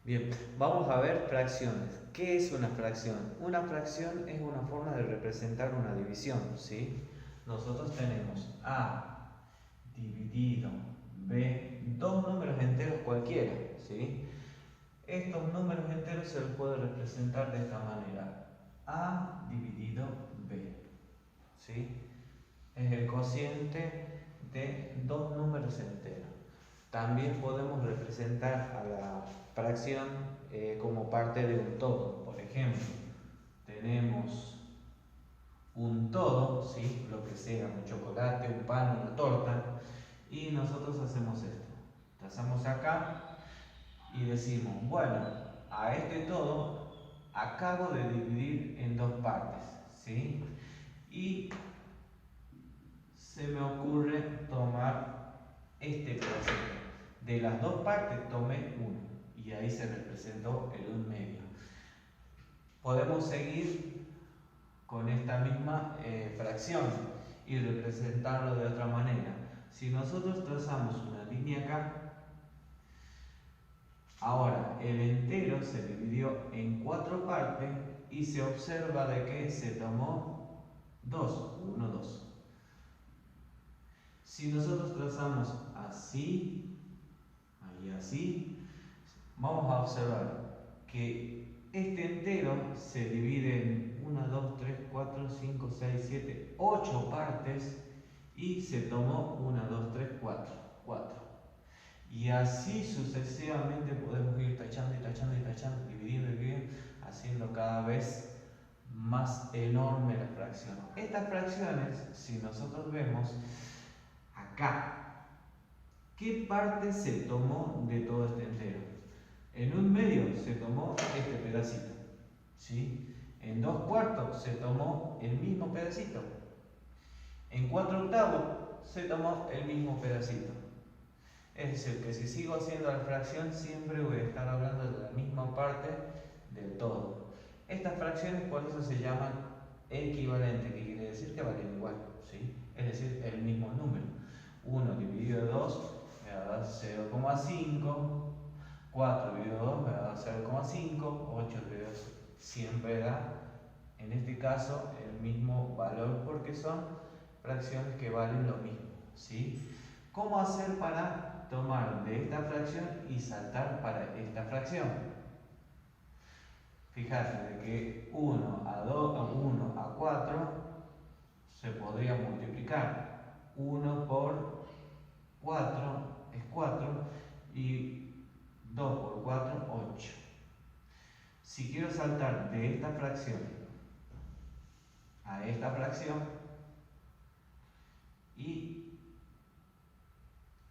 Bien, vamos a ver fracciones. ¿Qué es una fracción? Una fracción es una forma de representar una división, ¿sí? Nosotros tenemos A dividido B, dos números enteros cualquiera, ¿sí? Estos números enteros se los puede representar de esta manera. A dividido B, ¿sí? Es el cociente de dos números enteros. También podemos representar a la fracción como parte de un todo. Por ejemplo, tenemos un todo, ¿sí? Lo que sea, un chocolate, un pan, una torta, y nosotros hacemos esto. Trazamos acá y decimos, bueno, a este todo acabo de dividir en dos partes, ¿sí? Y se me ocurre tomar este pedacito. De las dos partes tomé uno y ahí se representó el 1/2. Podemos seguir con esta misma fracción y representarlo de otra manera. Si nosotros trazamos una línea acá, ahora el entero se dividió en 4 partes y se observa de que se tomó 2, 1, 2. Si nosotros trazamos así y así, vamos a observar que este entero se divide en 1, 2, 3, 4, 5, 6, 7, 8 partes y se tomó 1, 2, 3, 4, 4. Y así sucesivamente podemos ir tachando y tachando y tachando, dividiendo y dividiendo, haciendo cada vez más enorme la fracción. Estas fracciones, si nosotros vemos acá, ¿qué parte se tomó de todo este entero? En 1/2 se tomó este pedacito, ¿sí? En 2/4 se tomó el mismo pedacito. En 4/8 se tomó el mismo pedacito. Es decir, que si sigo haciendo la fracción siempre voy a estar hablando de la misma parte del todo. Estas fracciones por eso se llaman equivalentes, que quiere decir que valen igual, ¿sí? Es decir, el mismo número. 1 dividido 2 me va a dar 0,5, 4 dividido 2 me va a dar 0,5, 8 dividido 2 siempre da, en este caso, el mismo valor porque son fracciones que valen lo mismo, ¿sí? ¿Cómo hacer para tomar de esta fracción y saltar para esta fracción? Fíjate de que 1 a 2, 1 a 4 se podría multiplicar. 1 por 4 es 4 y 2 por 4, 8. Si quiero saltar de esta fracción a esta fracción y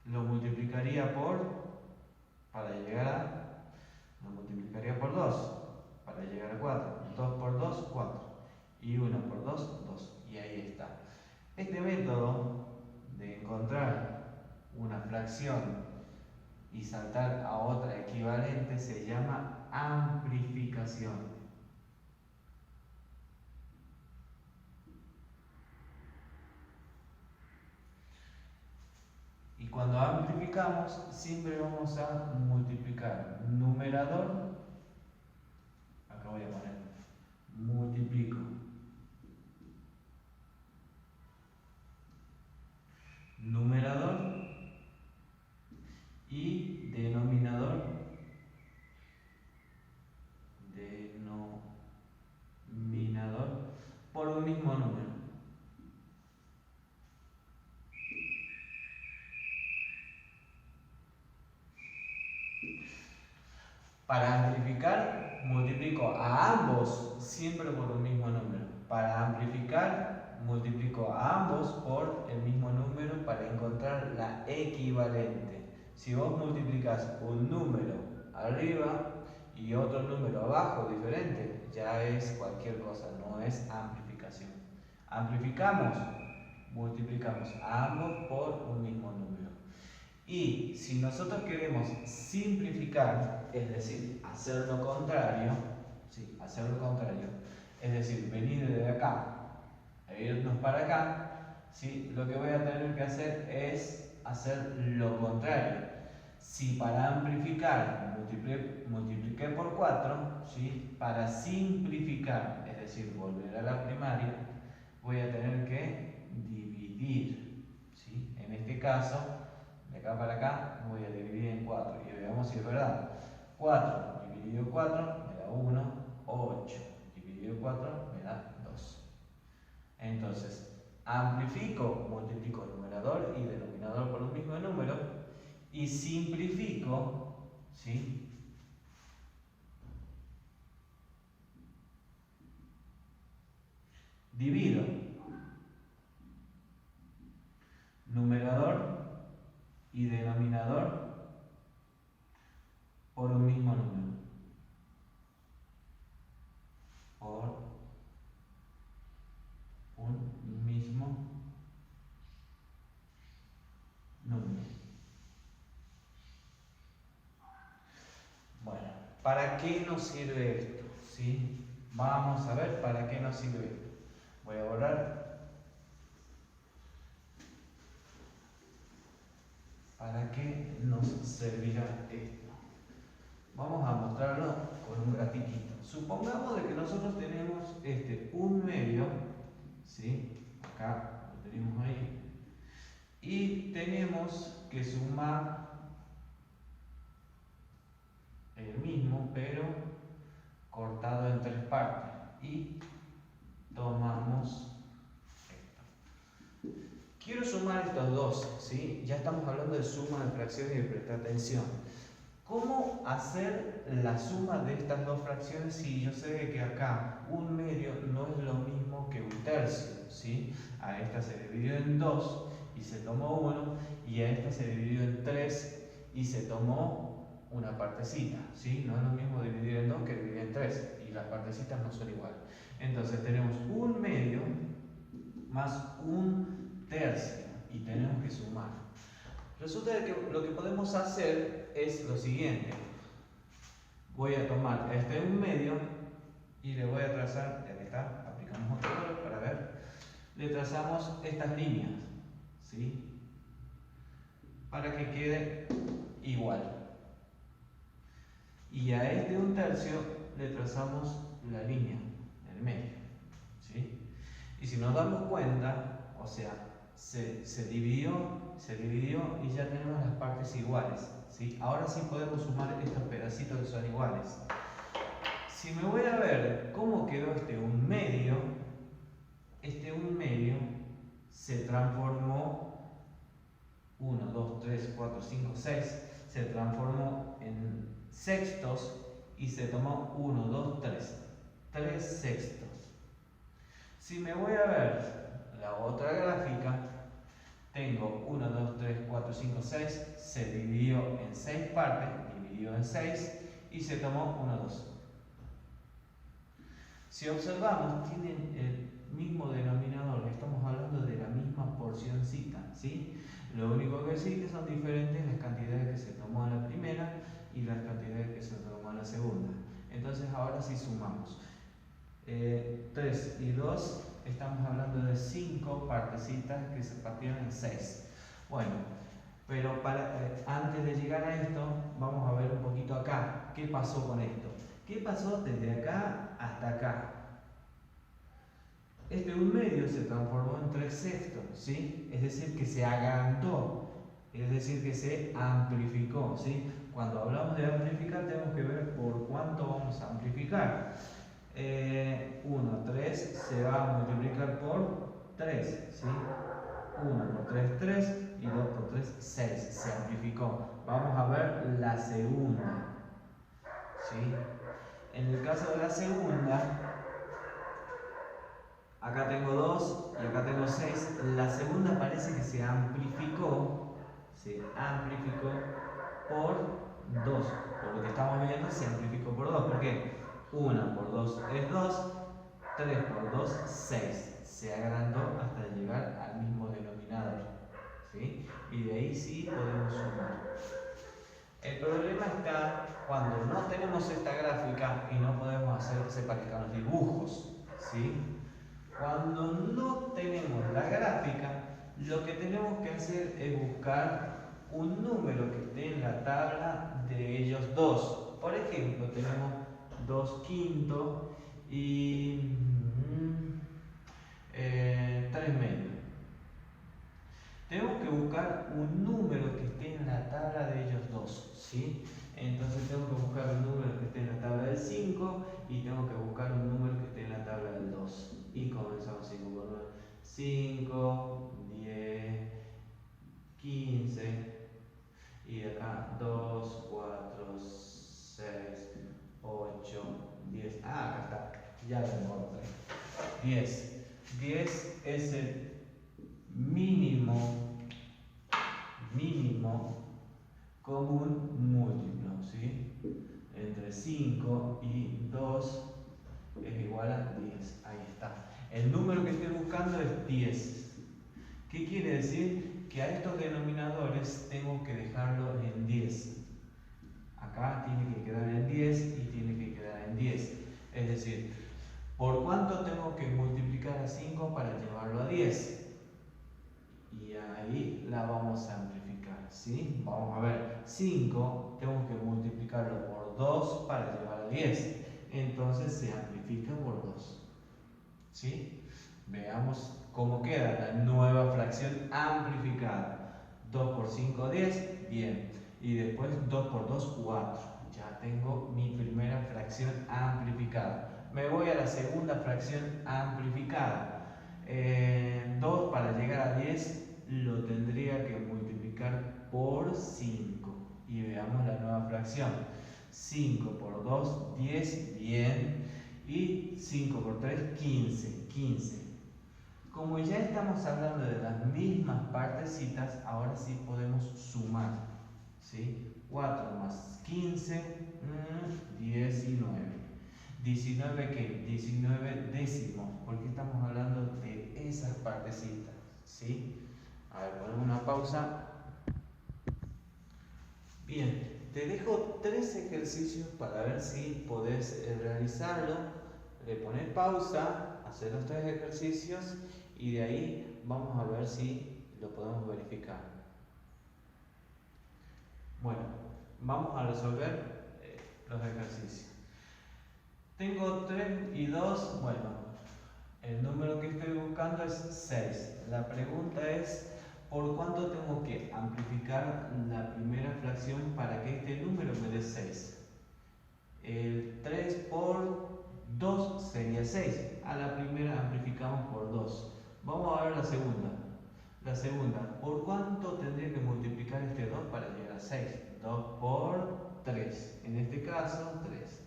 lo multiplicaría para llegar a, lo multiplicaría por 2 para llegar a 4. 2 por 2, 4. Y 1 por 2, 2. Y ahí está. Este método de encontrar una fracción y saltar a otra equivalente se llama amplificación. Y cuando amplificamos, siempre vamos a multiplicar numerador. Acá voy a poner multiplico numerador y denominador por un mismo número. Para amplificar, multiplico a ambos siempre por un mismo número. Para amplificar, multiplico a ambos por el mismo número para encontrar la equivalente. Si vos multiplicas un número arriba y otro número abajo diferente, ya es cualquier cosa, no es amplificación. Amplificamos, multiplicamos a ambos por un mismo número. Y si nosotros queremos simplificar, es decir, hacer lo contrario, ¿sí? Hacer lo contrario, es decir, venir de acá e irnos para acá, ¿sí? Lo que voy a tener que hacer es hacer lo contrario. si para amplificar multipliqué por 4, ¿sí? Para simplificar, es decir, volver a la primaria, voy a tener que dividir, ¿sí? En este caso, de acá para acá, voy a dividir en 4 y veamos si es verdad. 4 dividido 4 me da 1, 8 dividido 4 me da 2. Entonces, amplifico, multiplico numerador y denominador por un mismo número y simplifico, ¿sí? Divido numerador y denominador por un mismo número. Por un mismo número. Bueno, ¿para qué nos sirve esto? ¿Sí? Vamos a ver para qué nos sirve esto. Voy a borrar. ¿Para qué nos servirá esto? Vamos a mostrarlo con un grafiquito. Supongamos de que nosotros tenemos un medio, ¿sí? Acá lo tenemos ahí. Y tenemos que sumar el mismo, pero cortado en 3 partes. Y tomamos esto. Quiero sumar estos dos, ¿sí? Ya estamos hablando de suma de fracciones y de prestar atención. ¿Cómo hacer la suma de estas dos fracciones si yo sé que acá un medio no es lo mismo que un tercio? ¿Sí? A esta se dividió en 2 y se tomó 1, y a esta se dividió en 3 y se tomó una partecita. ¿Sí? No es lo mismo dividir en 2 que dividir en 3, y las partecitas no son iguales. Entonces tenemos un medio más un tercio y tenemos que sumar. Resulta que lo que podemos hacer es lo siguiente. Voy a tomar este un medio y le voy a trazar, ya que está, aplicamos otro color para ver, le trazamos estas líneas, ¿sí? Para que quede igual. Y a este un tercio le trazamos la línea en el medio, ¿sí? Y si nos damos cuenta, o sea, se dividió y ya tenemos las partes iguales, ¿sí? Ahora sí podemos sumar estos pedacitos que son iguales. Si me voy a ver cómo quedó este un medio se transformó 1, 2, 3, 4, 5, 6, se transformó en sextos y se tomó 1, 2, 3 sextos. Si me voy a ver la otra gráfica, tengo 1, 2, 3, 4, 5, 6, se dividió en 6 partes, dividió en 6 y se tomó 1, 2. Si observamos, tienen el mismo denominador, estamos hablando de la misma porcioncita, ¿sí? Lo único que sí que son diferentes las cantidades que se tomó en la primera y las cantidades que se tomó en la segunda. Entonces ahora sí sumamos. 3 y 2, estamos hablando de 5 partecitas que se partieron en 6. Bueno, pero antes de llegar a esto, vamos a ver un poquito acá. ¿Qué pasó con esto? ¿Qué pasó desde acá hasta acá? Este un medio se transformó en 3 sextos, ¿sí? Es decir, que se agrandó, es decir, que se amplificó, ¿sí? Cuando hablamos de amplificar, tenemos que ver por cuánto vamos a amplificar. 1, 3 se va a multiplicar por 3, ¿sí? 1 por 3, 3 y 2 por 3, 6. Se amplificó. Vamos a ver la segunda, ¿sí? En el caso de la segunda, acá tengo 2 y acá tengo 6. La segunda parece que se amplificó por 2. Por lo que estamos viendo, se amplificó por 2. ¿Por qué? 1 por 2 es 2, 3 por 2, 6. Se agrandó hasta llegar al mismo denominador, ¿sí? Y de ahí sí podemos sumar. El problema está cuando no tenemos esta gráfica y no podemos hacer que se parezcan los dibujos, ¿sí? Cuando no tenemos la gráfica, lo que tenemos que hacer es buscar un número que esté en la tabla de ellos dos. Por ejemplo, tenemos 2 quintos y 3 medios. Tenemos que buscar un número que esté en la tabla de ellos dos, ¿sí? Entonces tengo que buscar un número que esté en la tabla del 5 y tengo que buscar un número que esté en la tabla del 2. Y comenzamos 5 por 9. 5, 10, 15. Y acá 2, 4, 6, 8, 10. Ah, acá está. Ya lo encontré. 10. 10 es el mínimo común múltiplo, ¿sí? Entre 5 y 2 es igual a 10. Ahí está. El número que estoy buscando es 10. ¿Qué quiere decir? Que a estos denominadores tengo que dejarlo en 10. Acá tiene que quedar en 10 y tiene que quedar en 10. Es decir, ¿por cuánto tengo que multiplicar a 5 para llevarlo a 10? Y ahí la vamos a amplificar, ¿sí? Vamos a ver, 5 tengo que multiplicarlo por 2 para llevar a 10. Entonces se amplifica por 2. ¿Sí? Veamos cómo queda la nueva fracción amplificada. 2 por 5, 10. Bien. Y después 2 por 2, 4. Ya tengo mi primera fracción amplificada. Me voy a la segunda fracción amplificada. 2 para llegar a 10 lo tendría que multiplicar por 5. Y veamos la nueva fracción. 5 por 2, 10. Bien. Y 5 por 3, 15. 15. Como ya estamos hablando de las mismas partecitas, ahora sí podemos sumar. ¿Sí? 4 más 15, 19. ¿19 qué? 19 décimos, porque estamos hablando de esas partecitas. ¿Sí? A ver, ponemos una pausa. Bien, te dejo 3 ejercicios para ver si podés realizarlo. Le pones pausa, hacer los 3 ejercicios y de ahí vamos a ver si lo podemos verificar. Bueno, vamos a resolver los ejercicios. Tengo 3 y 2, bueno, el número que estoy buscando es 6. La pregunta es, ¿por cuánto tengo que amplificar la primera fracción para que este número me dé 6? El 3 por 2 sería 6. A la primera amplificamos por 2. Vamos a ver la segunda. La segunda, ¿por cuánto tendría que multiplicar este 2 para llegar a 6? 2 por 3. En este caso, 3.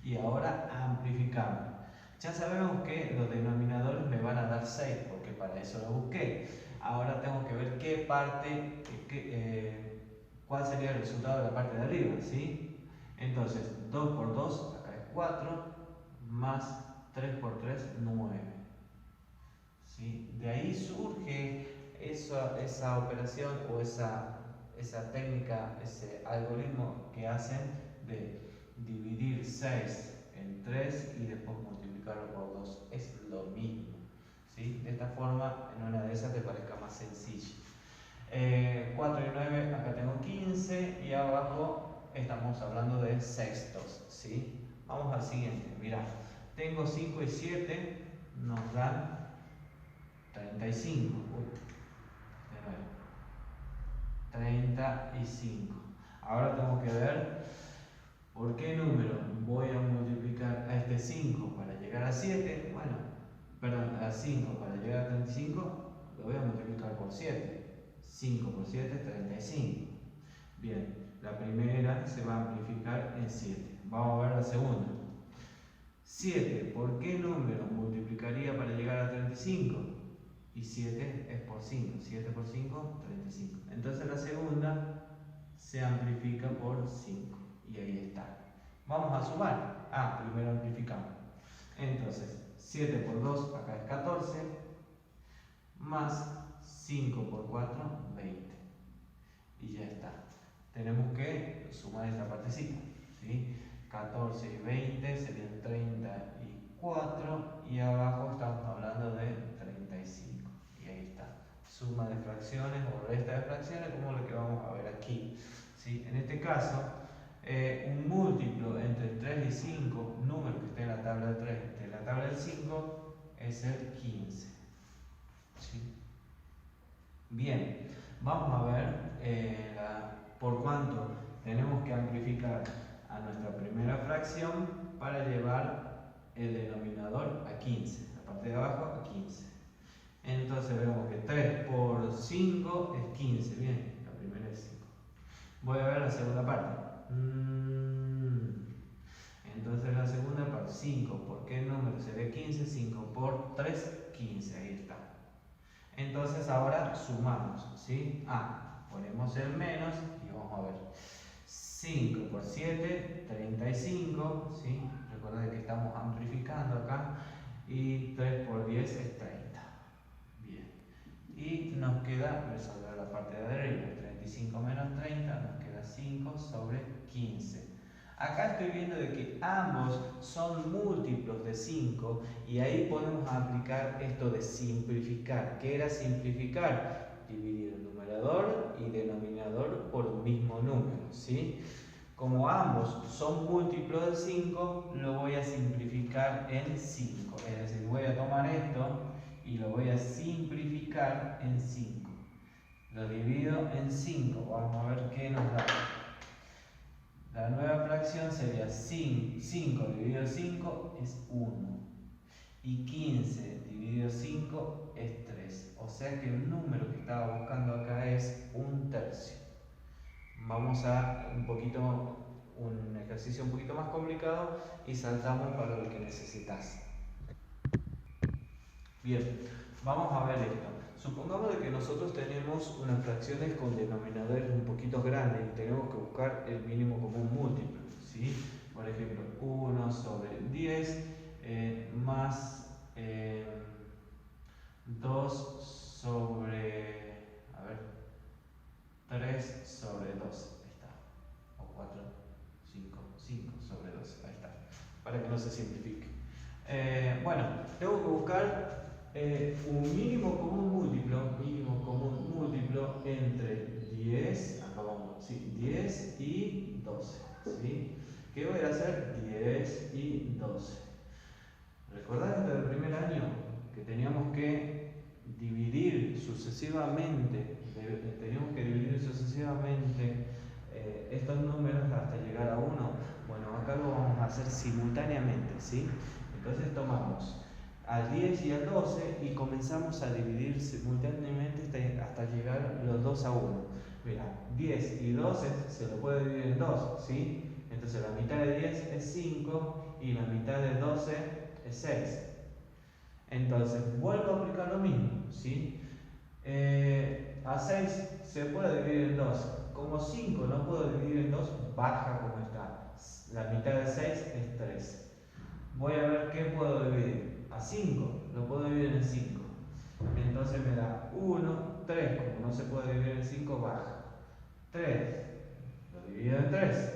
Y ahora amplificamos. Ya sabemos que los denominadores me van a dar 6, porque para eso lo busqué. Ahora tengo que ver qué parte, cuál sería el resultado de la parte de arriba, ¿sí? Entonces, 2 por 2, acá es 4, más 3 por 3, 9. ¿Sí? De ahí surge esa operación o esa técnica, ese algoritmo que hacen de dividir 6 en 3 y después multiplicarlo por 2. Es lo mismo. ¿Sí? De esta forma, en una de esas te parezca más sencillo. 4 y 9, acá tengo 15 y abajo estamos hablando de sextos. ¿Sí? Vamos al siguiente. Mirá, tengo 5 y 7, nos dan 35. Uy, de nuevo. 35. Ahora tengo que ver por qué número voy a multiplicar a este 5 para llegar a 7. Bueno, perdón, a 5 para llegar a 35 lo voy a multiplicar por 7. 5 por 7 es 35. Bien, la primera se va a amplificar en 7. Vamos a ver la segunda. 7, ¿por qué número multiplicaría para llegar a 35? Y 7 es por 5. 7 por 5, 35. Entonces la segunda se amplifica por 5. Y ahí está. Vamos a sumar. Primero amplificamos. Entonces, 7 por 2, acá es 14. Más 5 por 4, 20. Y ya está. Tenemos que sumar esta partecita. ¿Sí? 14 y 20 serían 34. Y abajo estamos hablando de 35. Y ahí está. suma de fracciones o resta de fracciones, como lo que vamos a ver aquí, ¿sí? En este caso, un múltiplo entre 3 y 5, número que esté en la tabla del 3, en la tabla del 5, es el 15. ¿Sí? Bien, vamos a ver por cuánto tenemos que amplificar a nuestra primera fracción para llevar el denominador a 15, la parte de abajo a 15. Entonces vemos que 3 por 5 es 15, bien, la primera es 5. Voy a ver la segunda parte. Entonces la segunda parte, 5, ¿por qué número sería 15? 5 por 3, 15, ahí está. Entonces ahora sumamos, ¿sí? Ponemos el menos y vamos a ver. 5 por 7, 35, ¿sí? Recuerden que estamos amplificando acá. Y 3 por 10 es 30. Bien. Y nos queda resolver la parte de arriba. 35 menos 30 nos queda 5 sobre 15. Acá estoy viendo de que ambos son múltiplos de 5 y ahí podemos aplicar esto de simplificar. ¿Qué era simplificar? Dividir el numerador y denominador por un mismo número, ¿sí? Como ambos son múltiplos de 5, lo voy a simplificar en 5. Es decir, voy a tomar esto y lo voy a simplificar en 5. Lo divido en 5. Vamos a ver qué nos da. La nueva fracción sería 5 dividido 5 es 1. Y 15 dividido 5 es 3. O sea que el número que estaba buscando acá es 1/3. Vamos a un ejercicio un poquito más complicado y saltamos para lo que necesitas. Bien, vamos a ver esto. Supongamos que nosotros tenemos unas fracciones con denominadores un poquito grandes y tenemos que buscar el mínimo común múltiplo, ¿sí? Por ejemplo, 1 sobre 10 más 2 sobre, 3 sobre 2, ahí está. O 4, 5 sobre 2, ahí está. Para que no se simplifique. Bueno, tengo que buscar un mínimo común múltiplo entre 10, acá vamos, sí, 10 y 12, ¿sí? ¿Qué voy a hacer? 10 y 12. ¿Recordás desde el primer año que teníamos que dividir sucesivamente, estos números hasta llegar a 1? Bueno, acá lo vamos a hacer simultáneamente, ¿sí? Entonces tomamos al 10 y al 12 y comenzamos a dividir simultáneamente hasta llegar los dos a 1. Mira, 10 y 12 se lo puede dividir en 2, ¿sí? Entonces la mitad de 10 es 5 y la mitad de 12 es 6. Entonces vuelvo a aplicar lo mismo, ¿sí? A 6 se puede dividir en 2. Como 5 no puedo dividir en 2, baja como está. La mitad de 6 es 3. Voy a ver qué puedo dividir. A 5 lo puedo dividir en 5. Entonces me da 1, 3. Como no se puede dividir en 5, baja. 3. Lo divido en 3.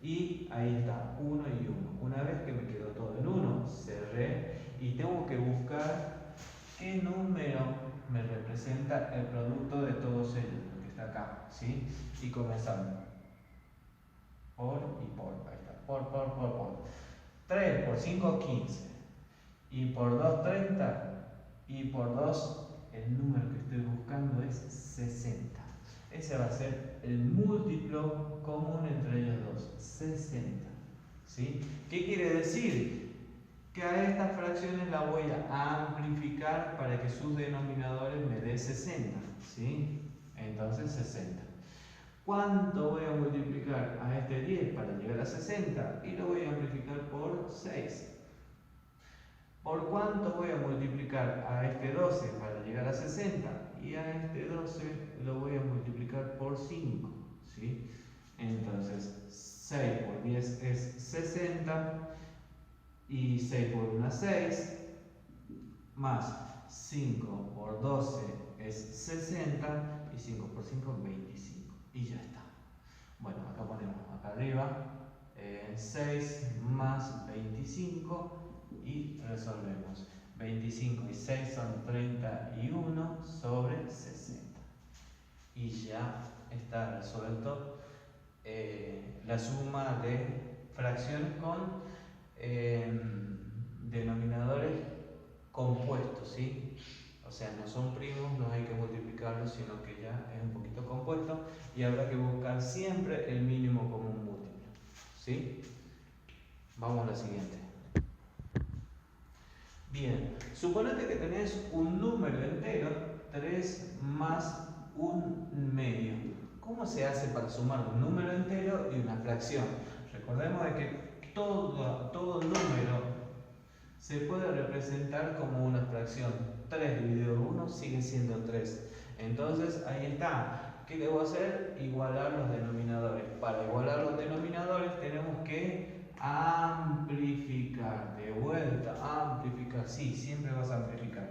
Y ahí está, 1 y 1. Una vez que me quedó todo en 1, cerré y tengo que buscar qué número me representa el producto de todos ellos, lo que está acá, ¿sí? Y comenzamos. Por y por, ahí está, por. 3 por 5, 15. Y por 2, 30. Y por 2, el número que estoy buscando es 60. Ese va a ser el múltiplo común entre ellos dos, 60. ¿Sí? ¿Qué quiere decir? Que a estas fracciones las voy a amplificar para que sus denominadores me dé 60. ¿Sí? Entonces 60. ¿Cuánto voy a multiplicar a este 10 para llegar a 60? Y lo voy a amplificar por 6. ¿Por cuánto voy a multiplicar a este 12 para llegar a 60? Y a este 12 lo voy a multiplicar por 5. ¿Sí? Entonces 6 por 10 es 60. Y 6 por 1 es 6. Más 5 por 12 es 60. Y 5 por 5 es 25. Y ya está. Bueno, acá ponemos acá arriba 6 más 25 y resolvemos. 25 y 6 son 31 sobre 60. Y ya está resuelto la suma de fracciones con denominadores compuestos, ¿sí? O sea, no son primos, no hay que multiplicarlos, sino que ya es un poquito compuesto y habrá que buscar siempre el mínimo común múltiplo, ¿sí? Vamos a la siguiente. Bien, suponete que tenés un número entero, 3 más un medio. ¿Cómo se hace para sumar un número entero y una fracción? Recordemos de que todo número se puede representar como una fracción. 3 dividido por 1 sigue siendo 3. Entonces, ahí está. ¿Qué debo hacer? Igualar los denominadores. Para igualar los denominadores tenemos que amplificar. De vuelta, amplificar. Sí, siempre vas a amplificar.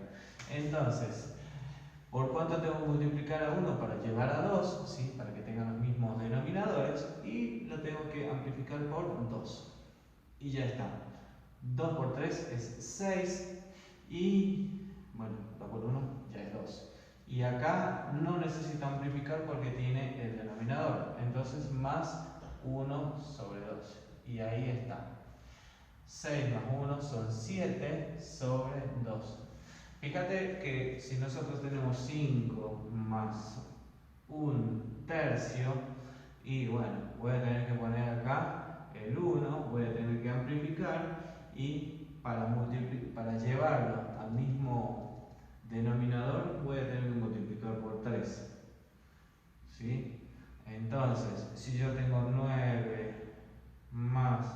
Entonces, ¿por cuánto tengo que multiplicar a 1 para llegar a 2? ¿Sí? Para que tengan los mismos denominadores. Y lo tengo que amplificar por 2. Y ya está. 2 por 3 es 6 y, bueno, 2 por 1 ya es 2. Y acá no necesito amplificar porque tiene el denominador. Entonces, más 1 sobre 2. Y ahí está. 6 más 1 son 7 sobre 2. Fíjate que si nosotros tenemos 5 más 1 tercio, y bueno, voy a tener que poner acá el 1, voy a tener que amplificar y para llevarlo al mismo denominador voy a tener que multiplicar por 3. ¿Sí? Entonces, si yo tengo 9 más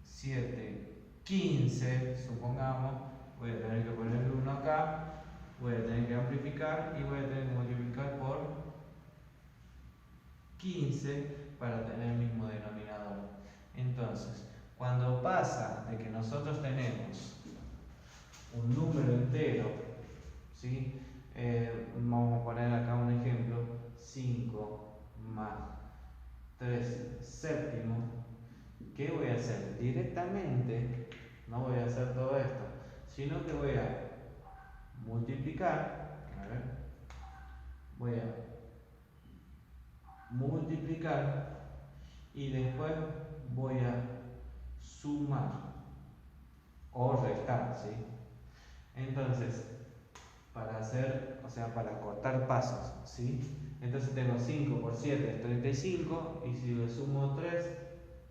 7, 15, supongamos, voy a tener que poner el 1 acá, voy a tener que amplificar y voy a tener que multiplicar por 15 para tener el mismo denominador. Entonces, cuando pasa de que nosotros tenemos un número entero, ¿sí? Vamos a poner acá un ejemplo, 5 más 3 séptimos. ¿Qué voy a hacer? Directamente, no voy a hacer todo esto, sino que voy a multiplicar, voy a multiplicar y después voy a sumar o restar, ¿sí? Entonces, para hacer, o sea, para cortar pasos, ¿sí? Entonces tengo 5 por 7 es 35 y si le sumo 3,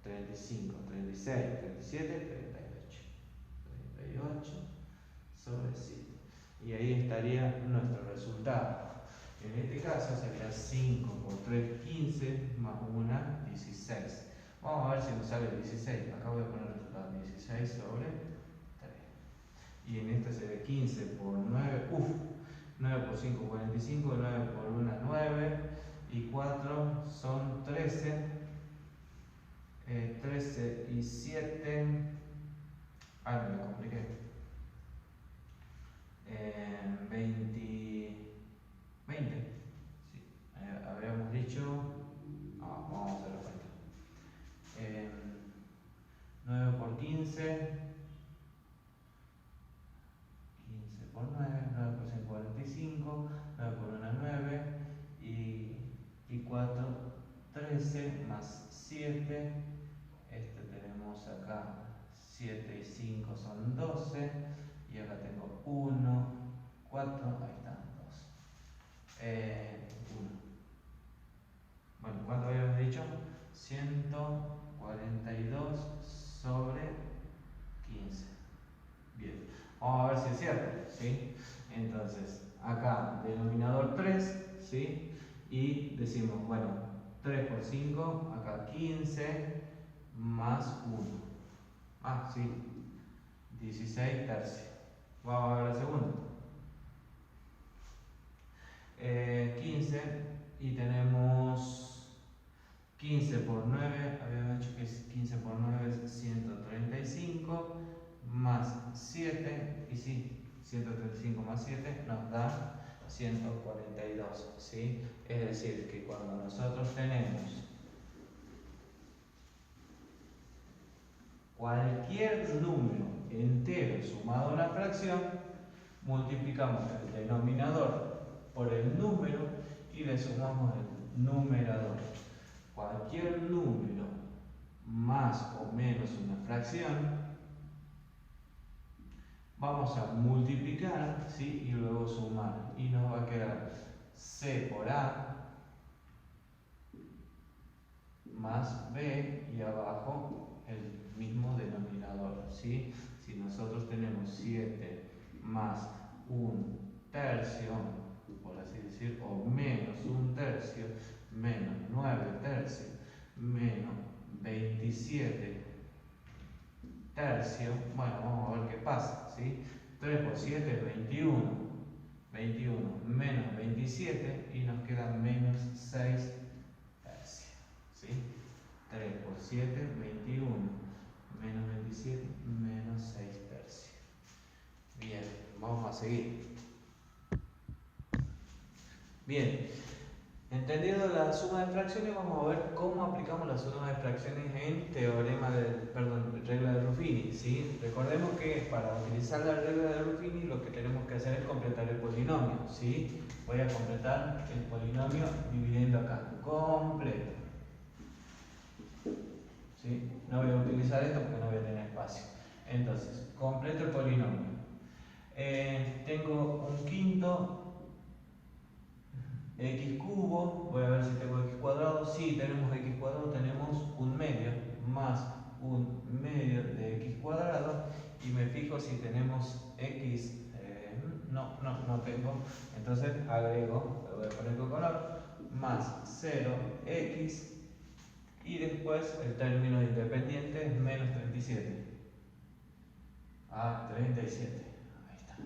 35, 36, 37, 38. 38 sobre 7. Y ahí estaría nuestro resultado. En este caso sería 5 por 3, 15, más 1, 16. Vamos a ver si nos sale 16. Acá voy a poner el resultado, 16 sobre 3. Y en este sería 15 por 9, 9 por 5, 45, 9 por 1, 9. Y 4 son 13. 13 y 7. No me compliqué. 20. Sí. Habríamos dicho. Vamos a hacer la cuenta. 9 por 15. 15 por 9. 9 por 5, 45. 9 por 1, 9. Y 4, 13 más 7. Tenemos acá 7 y 5 son 12. Y acá tengo 1, 4, ahí están 2. 1. Bueno, ¿cuánto habíamos dicho? 142 sobre 15. Bien, vamos a ver si es cierto, ¿sí? Entonces, acá denominador 3, ¿sí? Y decimos, bueno, 3 por 5, acá 15 más 1. Sí, 16 tercios. Vamos a ver la segunda. 15 y tenemos 15 por 9, habíamos dicho que 15 por 9 es 135 más 7, y sí, 135 más 7 nos da 142, ¿sí? Es decir, que cuando nosotros tenemos cualquier número entero sumado a una fracción, multiplicamos el denominador por el número y le sumamos el numerador. Cualquier número más o menos una fracción, vamos a multiplicar, ¿sí? Y luego sumar. Y nos va a quedar C por A más B y abajo el mismo denominador, ¿sí? Si nosotros tenemos 7 más un tercio, por así decir, o menos un tercio, menos 9 tercios, menos 27 tercios, bueno, vamos a ver qué pasa, ¿sí? 3 por 7 es 21, 21 menos 27 y nos queda menos 6 tercios, ¿sí? 3 por 7, 21, menos 27, menos 6 tercios. Bien, vamos a seguir. Bien, entendiendo la suma de fracciones, vamos a ver cómo aplicamos la suma de fracciones en regla de Ruffini, ¿sí? Recordemos que para utilizar la regla de Ruffini lo que tenemos que hacer es completar el polinomio, ¿sí? Voy a completar el polinomio dividiendo acá, completo. ¿Sí? No voy a utilizar esto porque no voy a tener espacio. Entonces, completo el polinomio. Tengo un quinto x cubo, voy a ver si tengo x cuadrado. Sí, tenemos x cuadrado, tenemos un medio más un medio de x cuadrado. Y me fijo si tenemos x, no tengo. Entonces agrego, lo voy a poner con color, más 0x. Y después el término independiente es menos 37. 37. Ahí está.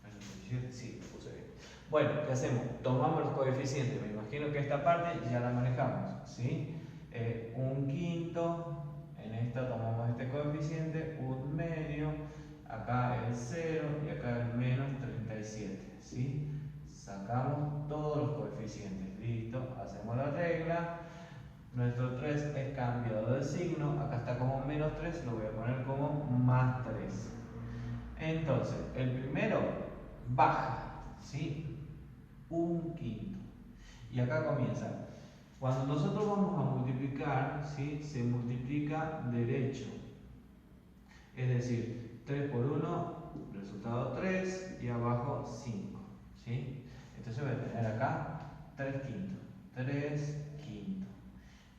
Menos 37, sí, lo puse bien. Bueno, ¿qué hacemos? Tomamos los coeficientes. Me imagino que esta parte ya la manejamos, ¿sí? Un quinto, en esta tomamos este coeficiente, un medio, acá el 0 y acá el menos 37, ¿sí? Sacamos todos los coeficientes. Listo, hacemos la regla. Nuestro 3 es cambiado de signo, acá está como menos 3, lo voy a poner como más 3. Entonces, el primero baja, ¿sí? Un quinto. Y acá comienza. Cuando nosotros vamos a multiplicar, ¿sí? Se multiplica derecho. Es decir, 3 por 1, resultado 3 y abajo 5, ¿sí? Entonces voy a tener acá 3 quintos. 3 quintos.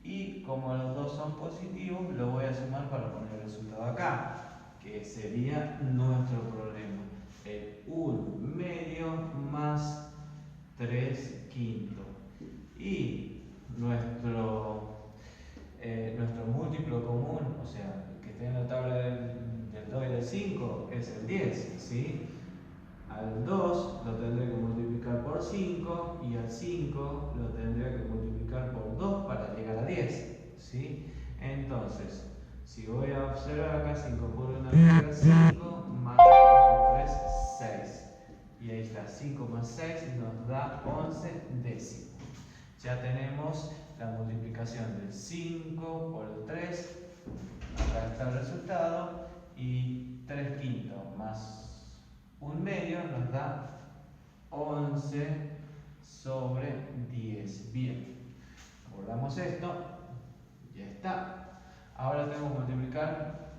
Y como los dos son positivos, lo voy a sumar para poner el resultado acá, que sería nuestro problema. El 1 medio más 3 quintos. Y nuestro múltiplo común, o sea, el que esté en la tabla del 2 y del 5, es el 10, ¿sí? Al 2 lo tendré que multiplicar por 5 y al 5 lo tendré que multiplicar por 2 para llegar a 10, ¿sí? Entonces, si voy a observar acá, 5 por 1 me queda 5, más 2 por 3, 6. Y ahí está, 5 más 6 nos da 11 décimos. Ya tenemos la multiplicación del 5 por el 3, acá está el resultado, y 3 quintos más un medio nos da 11 sobre 10. Bien, guardamos esto, ya está. Ahora tengo que multiplicar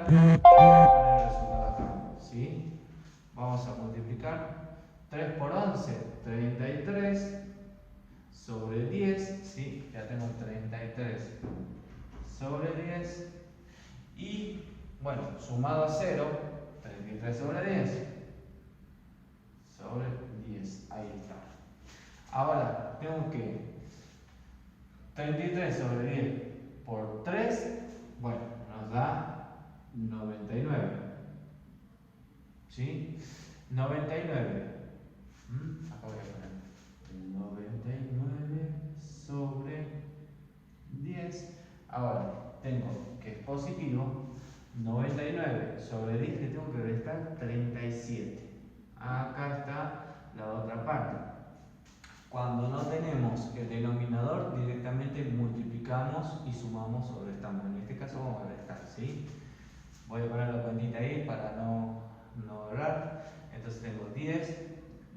y poner el resultado acá, ¿sí? Vamos a multiplicar 3 por 11, 33 sobre 10, ¿sí? Ya tengo 33 sobre 10 y, bueno, sumado a 0, 33 sobre 10 sobre 10, ahí está. Ahora tengo que 33 sobre 10 por 3, bueno, nos da 99, ¿sí? 99, acá voy a poner 99 sobre 10. Ahora tengo que es positivo. 99 sobre 10 le tengo que restar 37. Acá está la otra parte. Cuando no tenemos el denominador, directamente multiplicamos y sumamos o restamos. En este caso vamos a restar, ¿sí? Voy a poner la cuentita ahí para no errar. Entonces tengo 10,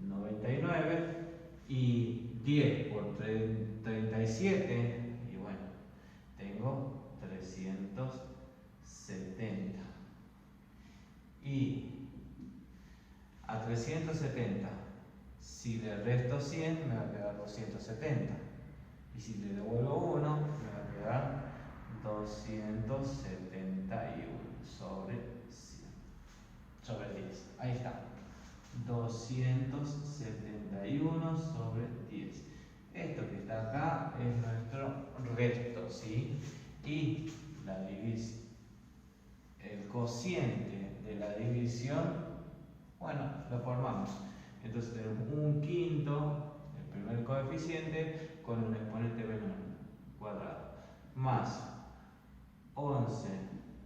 99 y 10 por 37 y bueno, tengo 370. Y a 370, si le resto 100, me va a quedar 270. Y si le devuelvo 1, me va a quedar 271 sobre 100, sobre 10. Ahí está. 271 sobre 10. Esto que está acá es nuestro resto, ¿sí? Y la división, el cociente de la división, bueno, lo formamos. Entonces tenemos un quinto, el primer coeficiente, con un exponente menor, cuadrado, más 11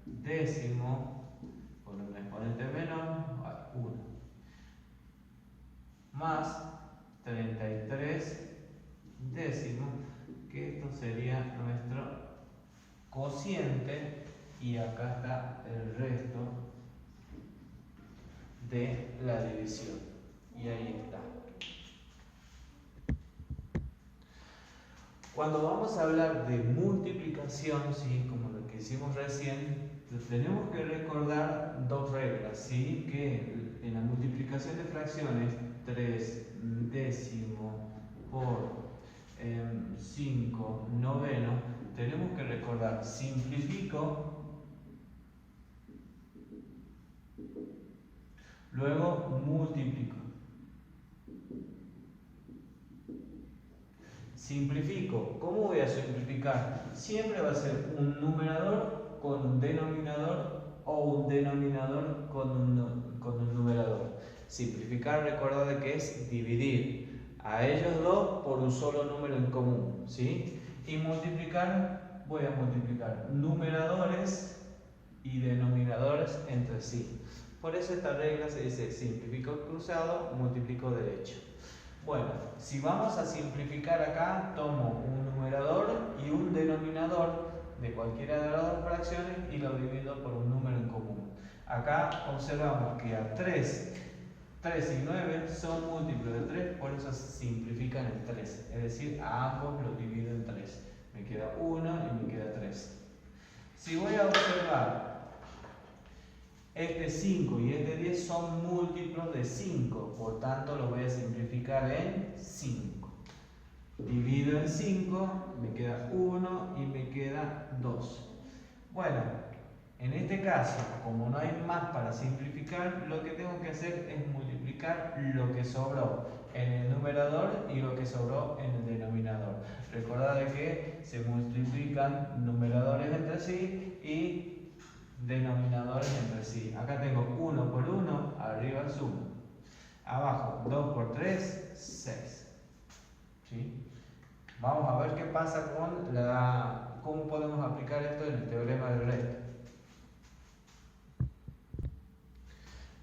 décimo, con un exponente menor, 1, más 33 décimo, que esto sería nuestro cociente, y acá está el resto de la división, y ahí está. Cuando vamos a hablar de multiplicación, ¿sí? Como lo que hicimos recién, tenemos que recordar dos reglas, ¿sí? Que en la multiplicación de fracciones, 3 décimo por 5 noveno, tenemos que recordar, simplifico, luego multiplico. Simplifico. ¿Cómo voy a simplificar? Siempre va a ser un numerador con un denominador o un denominador con un numerador. Simplificar, recordad que es dividir a ellos dos por un solo número en común, ¿sí? Y multiplicar, voy a multiplicar numeradores y denominadores entre sí. Por eso esta regla se dice simplifico cruzado, multiplico derecho. Bueno, si vamos a simplificar acá, tomo un numerador y un denominador de cualquiera de las dos fracciones y lo divido por un número en común. Acá observamos que a 3 y 9 son múltiplos de 3, por eso se simplifican en 3. Es decir, a ambos los divido en 3. Me queda 1 y me queda 3. Si voy a observar, este 5 y este 10 son múltiplos de 5, por tanto lo voy a simplificar en 5. Divido en 5, me queda 1 y me queda 2. Bueno, en este caso, como no hay más para simplificar, lo que tengo que hacer es multiplicar lo que sobró en el numerador y lo que sobró en el denominador. Recordad que se multiplican numeradores entre sí y denominadores entre sí. Acá tengo 1 por 1, arriba sumo. Abajo, 2 por 3, 6. ¿Sí? Vamos a ver qué pasa con cómo podemos aplicar esto en el teorema del resto.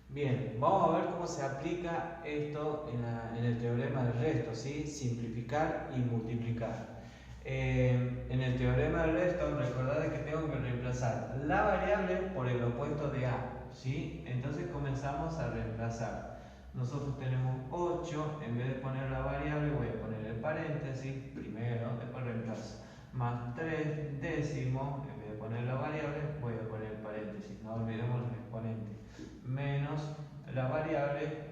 Bien, vamos a ver cómo se aplica esto en el teorema del resto, ¿sí? Simplificar y multiplicar. En el teorema del resto, recordad que tengo que reemplazar la variable por el opuesto de a, ¿sí? Entonces comenzamos a reemplazar. Nosotros tenemos 8, en vez de poner la variable voy a poner el paréntesis primero, después reemplazo. Más 3 décimos, en vez de poner la variable voy a poner el paréntesis, no olvidemos el exponente. Menos la variable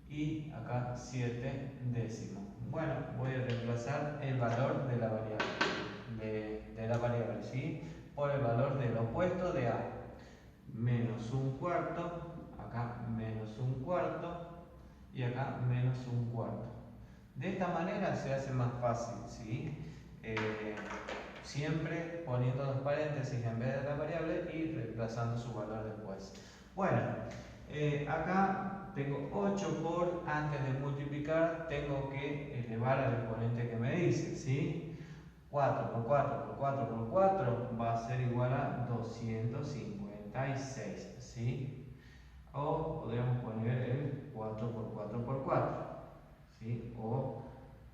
y acá 7 décimos. Bueno, voy a reemplazar el valor de la variable, ¿sí? Por el valor del opuesto de a. Menos un cuarto, acá menos un cuarto y acá menos un cuarto. De esta manera se hace más fácil, ¿sí? Siempre poniendo los paréntesis en vez de la variable y reemplazando su valor después. Bueno, acá tengo 8 por, antes de multiplicar, tengo que elevar al exponente que me dice, ¿sí? 4 por 4 por 4 por 4 va a ser igual a 256, ¿sí? O podríamos poner el 4 por 4 por 4, ¿sí? O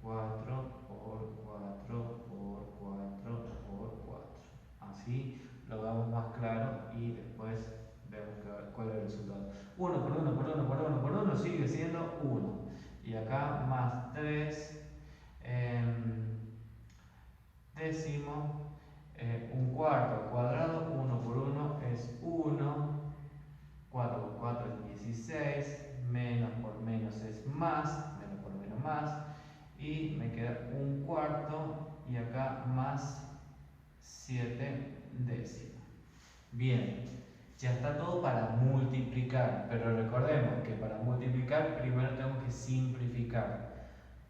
4 por 4 por 4 por 4. Así lo damos más claro y después Veamos cuál es el resultado. 1 por 1 por 1 por 1 por 1 sigue siendo 1. Y acá más 3 décimo, un cuarto cuadrado, 1 por 1 es 1, 4 por 4 es 16, menos por menos es más, menos por menos más, y me queda un cuarto y acá más 7 décimos. Bien, ya está todo para multiplicar, pero recordemos que para multiplicar primero tengo que simplificar.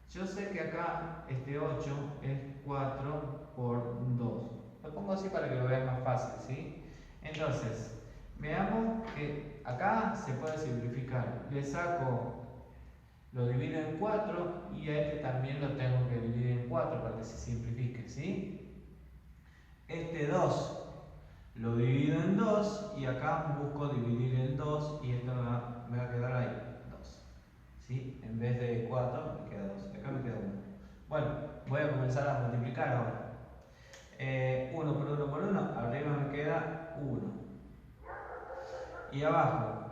Yo sé que acá este 8 es 4 por 2. Lo pongo así para que lo vean más fácil, ¿sí? Entonces, veamos que acá se puede simplificar. Le saco, lo divido en 4 y a este también lo tengo que dividir en 4 para que se simplifique, ¿sí? Este 2 lo divido en 2 y acá busco dividir el 2 y esto me va a quedar ahí, 2. ¿Sí? En vez de 4 me queda 2, acá me queda 1. Bueno, voy a comenzar a multiplicar ahora. 1 por 1 por 1, arriba me queda 1. Y abajo,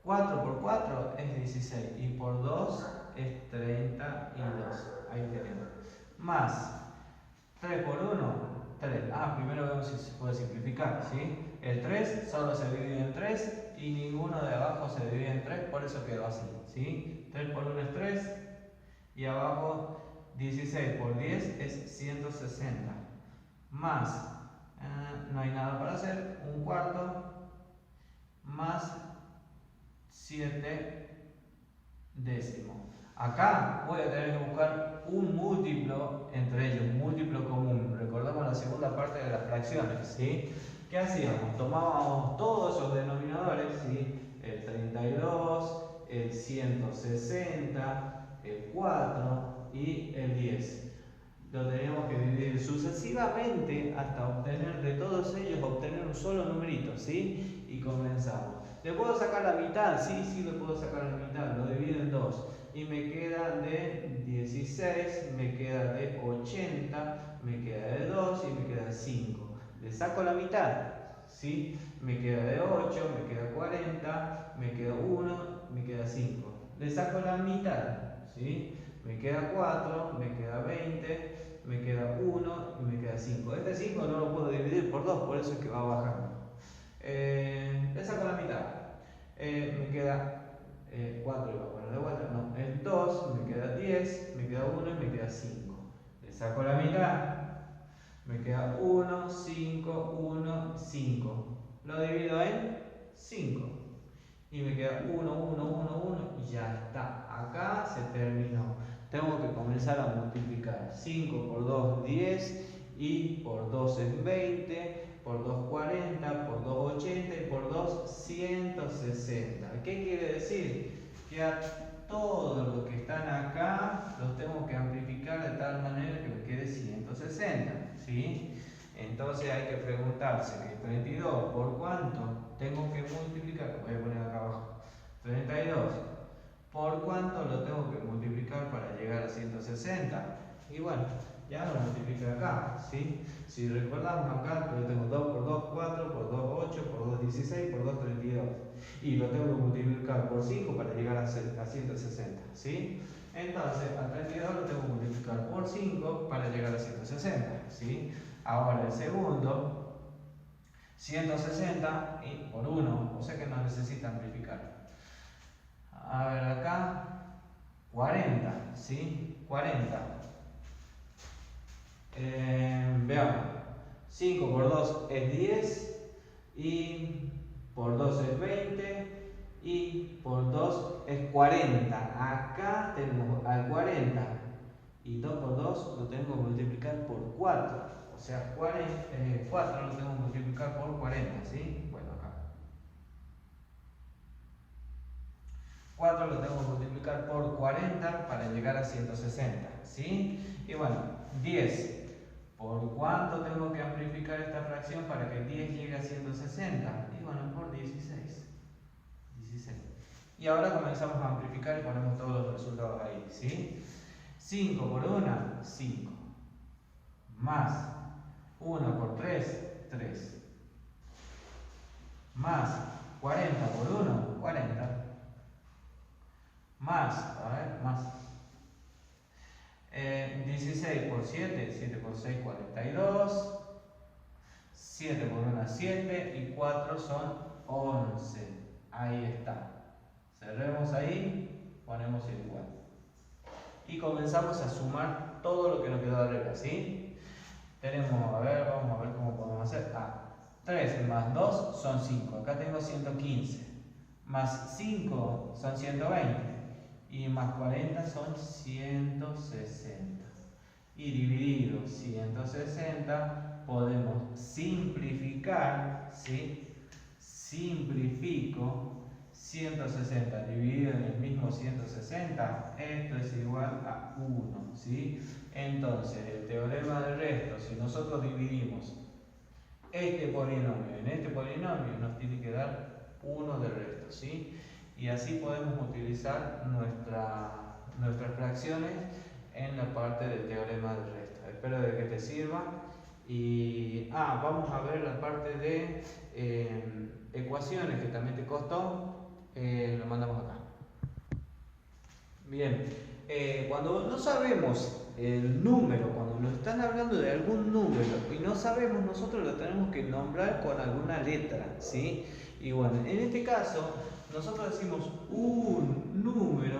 4 por 4 es 16 y por 2 es 32. Ahí tenemos. Más 3 por 1, 3. Primero vemos si se puede simplificar, ¿sí? El 3 solo se divide en 3 y ninguno de abajo se divide en 3, por eso quedó así, ¿sí? 3 por 1 es 3 y abajo 16 por 10 es 160. Más, no hay nada para hacer, un cuarto más 7 décimos. Acá voy a tener que buscar un múltiplo entre ellos, un múltiplo común. Recordamos la segunda parte de las fracciones, ¿sí? ¿Qué hacíamos? Tomábamos todos esos denominadores, ¿sí? El 32, el 160, el 4 y el 10. Lo teníamos que dividir sucesivamente hasta obtener de todos ellos, obtener un solo numerito, ¿sí? Y comenzamos. ¿Le puedo sacar la mitad? Sí, le puedo sacar la mitad. Lo divido en 2. Y me queda de 16, me queda de 80, me queda de 2 y me queda de 5. Le saco la mitad, ¿sí? Me queda de 8, me queda 40, me queda 1, me queda 5. Le saco la mitad, ¿sí? Me queda 4, me queda 20, me queda 1 y me queda 5. Este 5 no lo puedo dividir por 2, por eso es que va bajando. Le saco la mitad. Me queda 4 y va a poner de vuelta. No, el 2, me queda 10, me queda 1 y me queda 5. Le saco la mitad. Me queda 1, 5, 1, 5. Lo divido en 5. Y me queda 1, 1, 1, 1 y ya está. Acá se terminó. Tengo que comenzar a multiplicar. 5 por 2, 10. Y por 2 es 20. Por 2, 40. Por 2, 80. Y por 2, 160. ¿Qué quiere decir? Que a todos los que están acá los tengo que amplificar de tal manera que me quede 160. ¿Sí? Entonces hay que preguntarse que 32 por cuánto tengo que multiplicar. Lo voy a poner acá abajo. 32 por cuánto lo tengo que multiplicar para llegar a 160. Y bueno, ya lo multiplico acá, ¿sí? Si recordamos acá, yo tengo 2 por 2, 4, por 2, 8, por 2, 16, por 2, 32. Y lo tengo que multiplicar por 5 para llegar a 160, ¿sí? Entonces, a 32 lo tengo que multiplicar por 5 para llegar a 160, ¿sí? Ahora el segundo, 160 y por 1, o sea que no necesita amplificar. A ver acá, 40, ¿sí? 40. Veamos, 5 por 2 es 10 y por 2 es 20 y por 2 es 40. Acá tenemos al 40 y 2 por 2 lo tengo que multiplicar por 4. O sea, 4 lo tengo que multiplicar por 40, ¿sí? Bueno, acá. 4 lo tengo que multiplicar por 40 para llegar a 160, ¿sí? Y bueno, 10. ¿Por cuánto tengo que amplificar esta fracción para que 10 llegue a 160? Y bueno, por 16. Y ahora comenzamos a amplificar y ponemos todos los resultados ahí, ¿sí? 5 por 1, 5. Más 1 por 3, 3. Más 40 por 1, 40. Más, a ver, más. 16 por 7, 7 por 6, 42. 7 por 1, 7 y 4 son 11. Ahí está. Cerremos ahí, ponemos el igual. Y comenzamos a sumar todo lo que nos quedó arriba, ¿sí? Tenemos, a ver, vamos a ver cómo podemos hacer. 3 más 2 son 5. Acá tengo 115. Más 5 son 120. Y más 40 son 160. Y dividido 160 podemos simplificar, ¿sí? Simplifico 160 dividido en el mismo 160, esto es igual a 1, ¿sí? Entonces, el teorema del resto, si nosotros dividimos este polinomio en este polinomio, nos tiene que dar 1 de resto, ¿sí? Y así podemos utilizar nuestras fracciones en la parte del teorema del resto. Espero de que te sirva. Y vamos a ver la parte de ecuaciones que también te costó. Lo mandamos acá. Bien, cuando no sabemos el número, cuando nos están hablando de algún número y no sabemos, nosotros lo tenemos que nombrar con alguna letra, ¿sí? Y bueno, en este caso, nosotros decimos un número,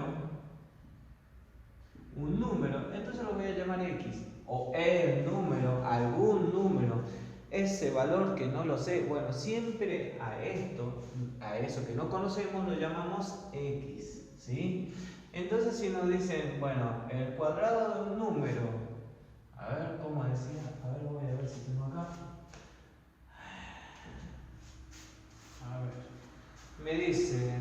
entonces lo voy a llamar X, o el número, algún número, ese valor que no lo sé, bueno, siempre a eso que no conocemos lo llamamos X, ¿sí? Entonces si nos dicen, bueno, el cuadrado de un número, a ver, ¿cómo decía? A ver, voy a ver si tengo acá. A ver, me dice,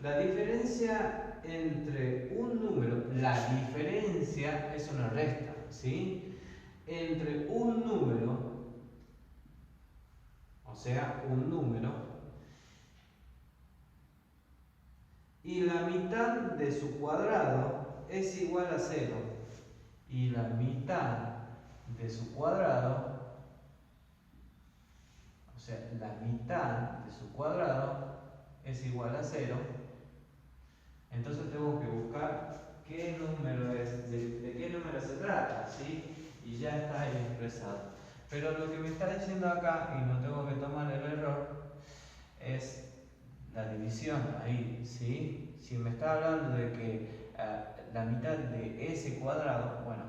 la diferencia entre un número, la diferencia es una resta, ¿sí? Entre un número, o sea, un número, y la mitad de su cuadrado es igual a 0. Y la mitad de su cuadrado, o sea, la mitad de su cuadrado es igual a 0. Entonces tengo que buscar qué número es, de qué número se trata, ¿sí? Y ya está ahí expresado. Pero lo que me está diciendo acá, y no tengo que tomar el error, es la división ahí, ¿sí? Si me está hablando de que la mitad de ese cuadrado, bueno,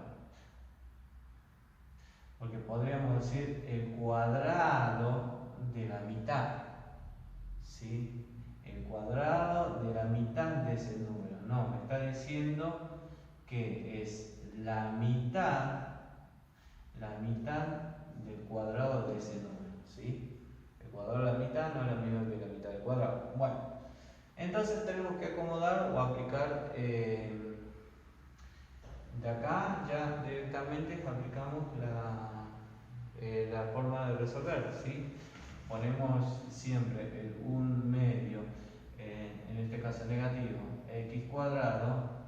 porque podríamos decir el cuadrado de la mitad, ¿sí? El cuadrado de la mitad de ese número. No, me está diciendo que es la mitad del cuadrado de ese número, ¿sí? El cuadrado de la mitad no es lo mismo que la mitad del cuadrado. Bueno, entonces tenemos que acomodar o aplicar de acá ya directamente aplicamos la forma de resolver, ¿sí? Ponemos siempre el 1 medio, en este caso negativo, x cuadrado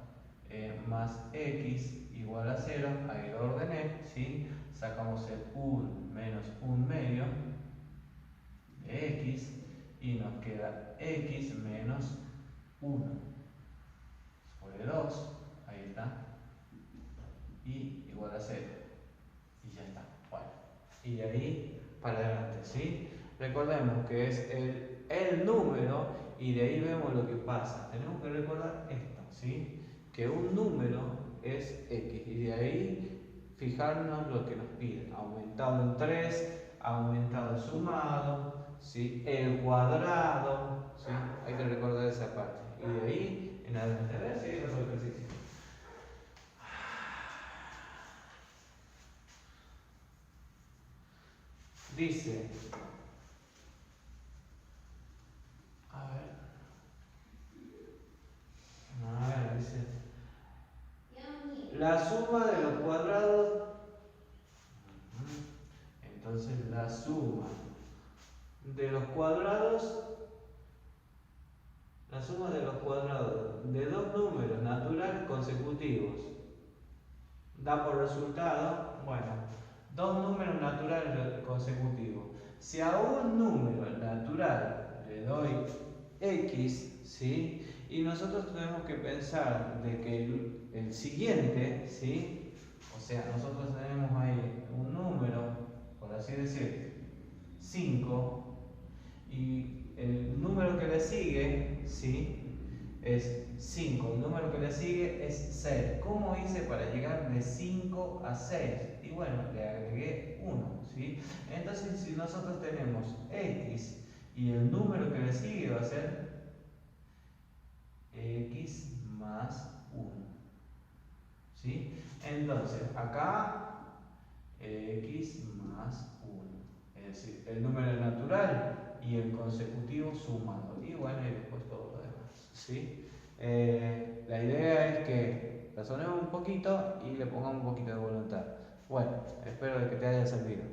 más x igual a 0, ahí lo ordené, ¿sí? Sacamos el 1 menos 1 medio de x y nos queda x menos 1 sobre 2, ahí está, y igual a 0, y ya está. Bueno, y de ahí para adelante, ¿sí? Recordemos que es el número y de ahí vemos lo que pasa. Tenemos que recordar esto, ¿sí? Que un número es x y de ahí fijarnos lo que nos pide. Aumentado en 3, aumentado sumado, ¿sí? El cuadrado, ¿sí? Hay que recordar esa parte. Y de ahí en adelante. A ver si hay otro ejercicio. Dice, dice, la suma de los cuadrados, entonces la suma de los cuadrados, de dos números naturales consecutivos da por resultado, bueno, dos números naturales consecutivos. Si a un número natural le doy x, ¿sí? Y nosotros tenemos que pensar de que el siguiente, ¿sí? O sea, nosotros tenemos ahí un número, por así decir, 5, y el número que le sigue, ¿sí? Es 5, el número que le sigue es 6. ¿Cómo hice para llegar de 5 a 6? Y bueno, le agregué 1, ¿sí? Entonces, si nosotros tenemos x y el número que le sigue va a ser x más 1, ¿sí? Entonces, acá x más 1, es decir, el número natural y el consecutivo sumado, y bueno, y después todo lo demás, ¿sí? La idea es que razonemos un poquito y le pongamos un poquito de voluntad. Bueno, espero que te haya servido.